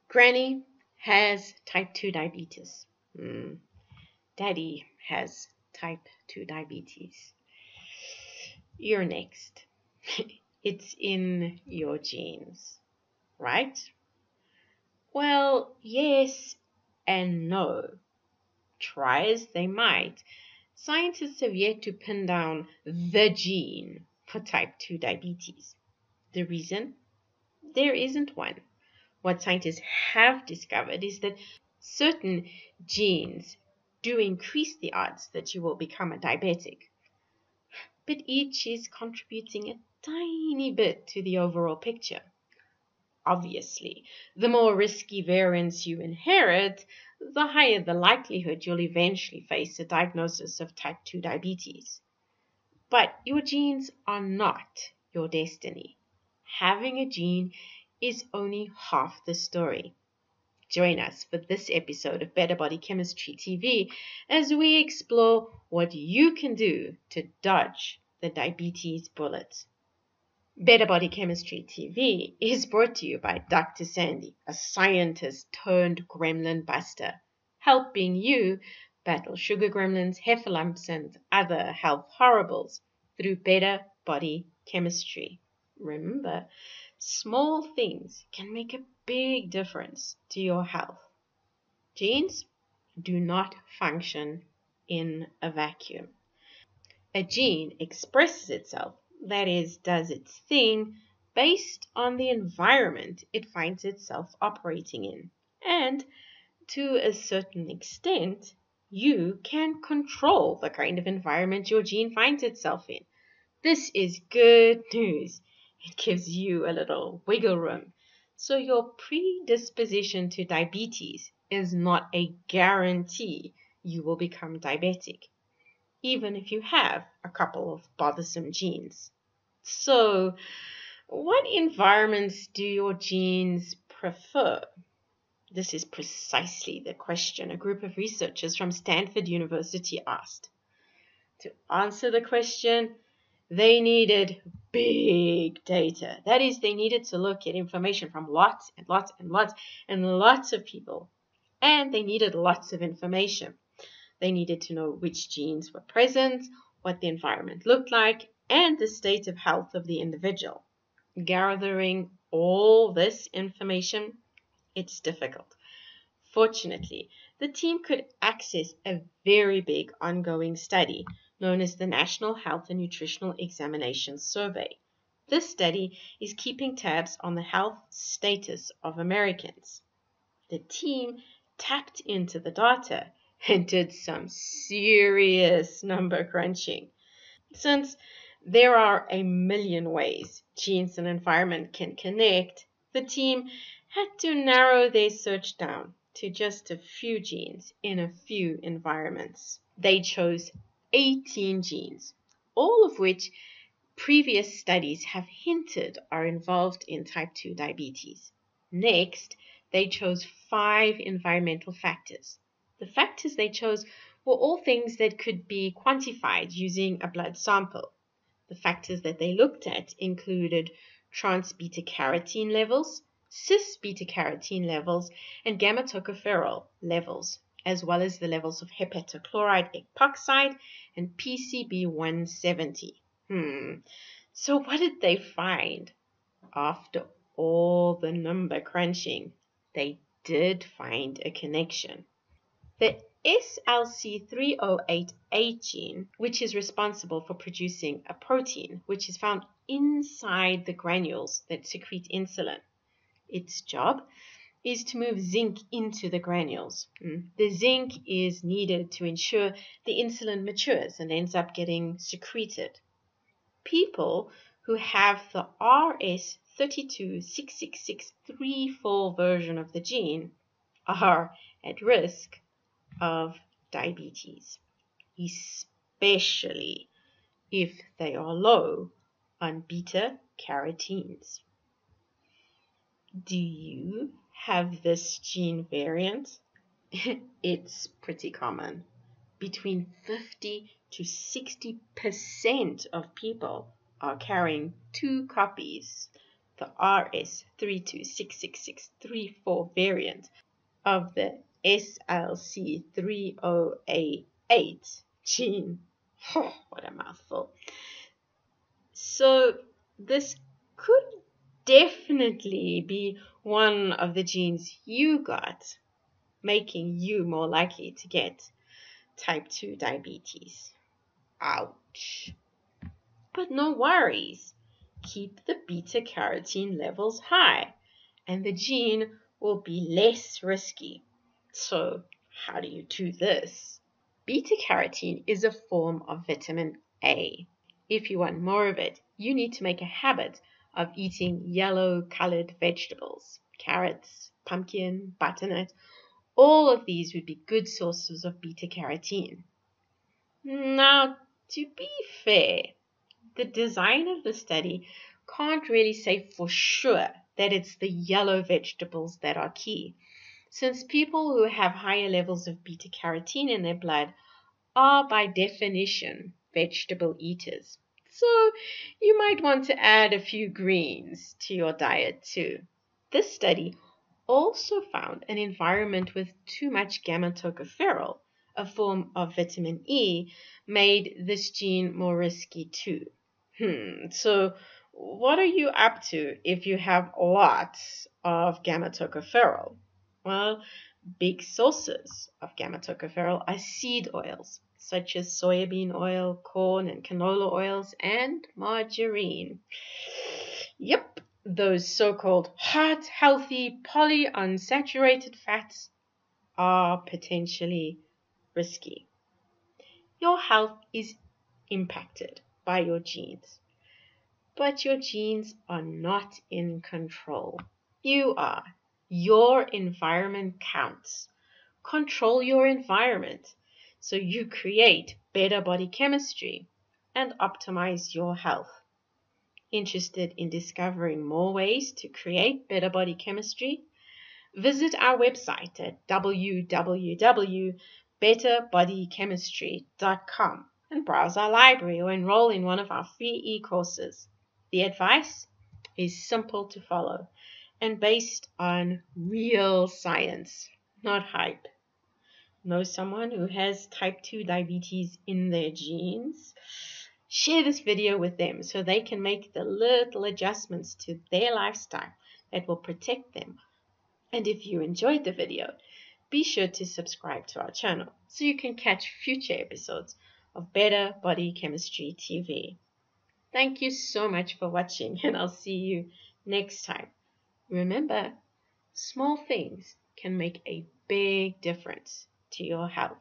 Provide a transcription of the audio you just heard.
Granny has type 2 diabetes. Daddy has type 2 diabetes. You're next. It's in your genes, right? Well, yes and no. Try as they might, scientists have yet to pin down the gene for type 2 diabetes. The reason? There isn't one. What scientists have discovered is that certain genes do increase the odds that you will become a diabetic, but each is contributing a tiny bit to the overall picture. Obviously, the more risky variants you inherit, the higher the likelihood you'll eventually face a diagnosis of type 2 diabetes. But your genes are not your destiny. Having a gene is only half the story. Join us for this episode of Better Body Chemistry TV as we explore what you can do to dodge the diabetes bullet. Better Body Chemistry TV is brought to you by Dr. Sandy, a scientist turned gremlin buster, helping you battle sugar gremlins, heifer lumps, and other health horribles through Better Body Chemistry. Remember, small things can make a big difference to your health. Genes do not function in a vacuum. A gene expresses itself, that is, does its thing, based on the environment it finds itself operating in. And to a certain extent, you can control the kind of environment your gene finds itself in. This is good news. It gives you a little wiggle room. So your predisposition to diabetes is not a guarantee you will become diabetic, even if you have a couple of bothersome genes. So, what environments do your genes prefer? This is precisely the question a group of researchers from Stanford University asked. To answer the question, they needed big data. That is, they needed to look at information from lots and lots and lots and lots of people. And they needed lots of information. They needed to know which genes were present, what the environment looked like, and the state of health of the individual. Gathering all this information, it's difficult. Fortunately, the team could access a very big ongoing study known as the National Health and Nutritional Examinations Survey. This study is keeping tabs on the health status of Americans. The team tapped into the data and did some serious number crunching. Since there are a million ways genes and environment can connect, the team had to narrow their search down to just a few genes in a few environments. They chose 18 genes, all of which previous studies have hinted are involved in type 2 diabetes. Next, they chose 5 environmental factors. The factors they chose were all things that could be quantified using a blood sample. The factors that they looked at included trans beta-carotene levels, cis beta-carotene levels, and gamma tocopherol levels, as well as the levels of hepatochloride epoxide and PCB170. So what did they find? After all the number crunching, they did find a connection. The SLC308A gene, which is responsible for producing a protein which is found inside the granules that secrete insulin. Its job is to move zinc into the granules. The zinc is needed to ensure the insulin matures and ends up getting secreted. People who have the RS326664 version of the gene are at risk of diabetes, especially if they are low on beta-carotenes. Do you have this gene variant? It's pretty common. Between 50 to 60% of people are carrying 2 copies. the RS326664 variant of the SLC30A8 gene. Oh, what a mouthful. So this could definitely be one of the genes you got, making you more likely to get type 2 diabetes. Ouch. But no worries. Keep the beta carotene levels high, and the gene will be less risky. So how do you do this? Beta carotene is a form of vitamin A. If you want more of it, you need to make a habit of eating yellow-colored vegetables, carrots, pumpkin, butternut. All of these would be good sources of beta carotene. Now, to be fair, the design of the study can't really say for sure that it's the yellow vegetables that are key, since people who have higher levels of beta carotene in their blood are by definition vegetable eaters. So you might want to add a few greens to your diet too. This study also found an environment with too much gamma-tocopherol, a form of vitamin E, made this gene more risky too. So what are you up to if you have lots of gamma-tocopherol? Well, big sources of gamma-tocopherol are seed oils, such as soybean oil, corn and canola oils, and margarine. Yep, those so-called heart healthy polyunsaturated fats are potentially risky. Your health is impacted by your genes, but your genes are not in control. You are. Your environment counts. Control your environment so you create better body chemistry and optimize your health. Interested in discovering more ways to create better body chemistry? Visit our website at www.betterbodychemistry.com and browse our library or enroll in one of our free e-courses. The advice is simple to follow and based on real science, not hype. Know someone who has type 2 diabetes in their genes? Share this video with them so they can make the little adjustments to their lifestyle that will protect them. And if you enjoyed the video, be sure to subscribe to our channel so you can catch future episodes of Better Body Chemistry TV. Thank you so much for watching, and I'll see you next time. Remember, small things can make a big difference to your health.